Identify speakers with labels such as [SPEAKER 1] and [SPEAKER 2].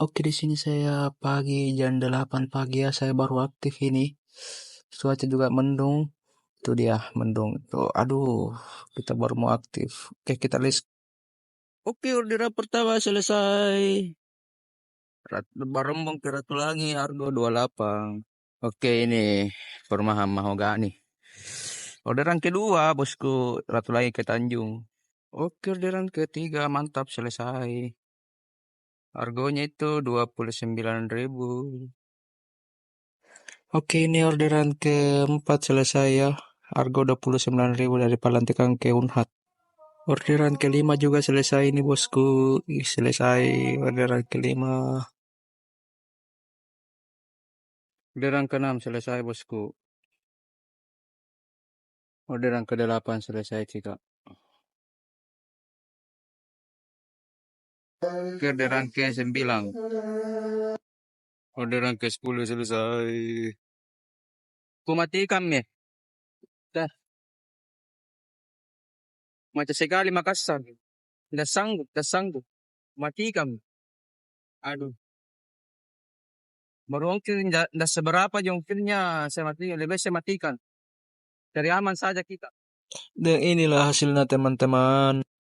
[SPEAKER 1] Oke, di sini saya pagi jam 8 pagi ya, saya baru aktif ini. Cuaca juga mendung. Itu dia, mendung. Tuh, aduh, kita baru mau aktif. Oke, kita list. Oke, orderan pertama selesai. Barembong ke Ratulangi, harga 28. Oke, ini perumahan mahogani. Orderan kedua, bosku, Ratulangi ke Tanjung. Oke, orderan ketiga, mantap, selesai. Harganya itu 29.000. Oke, ini orderan keempat selesai ya. Harga 29.000 dari Palantikan ke Unhad. Orderan kelima juga selesai ini bosku. Selesai orderan kelima. Orderan keenam selesai bosku. Orderan ke-8 selesai juga. Orderan ke-9. Orderan ke-10 selesai. Kumatikan ya. Dah, macam sekali Makassar. Dah sanggup. Matikan. Aduh. Baru mungkin dah seberapa jongkirnya saya matikan. Lebih saya matikan. Dari aman saja kita. Dan inilah hasilnya teman-teman.